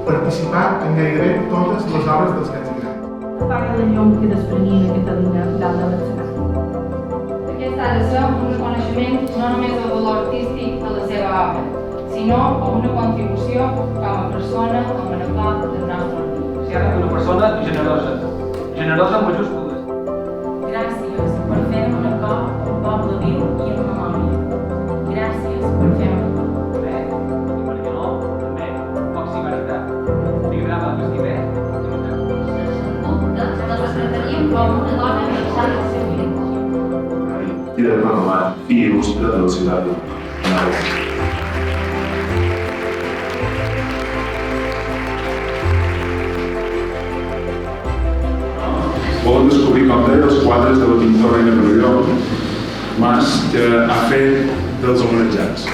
participat en gairebé totes les obres dels Cants i Grans. Paga de llum que desprenia Catalina dalt de l'escenari. Aquest ha de ser un reconeixement no només al valor artístic de la seva obra, sinó a una contribució com a persona amb una part del nostre orgull. Si ha una persona generosa, generosa amb majúscules. Gràcies per fer un acord un poble viu i en memòria. Gràcies per fer un acord. Bé, i per què no, també, proximitat. Li agrada el vestir bé, La retrataríem com una dona mitjana del seu vida. I de parlar i il·lustre de la ciutat de Nàpols. Poden descobrir, com deia, els quadres de la pintora Reina Pavelló, Mas, que ha fet dels homenatjats.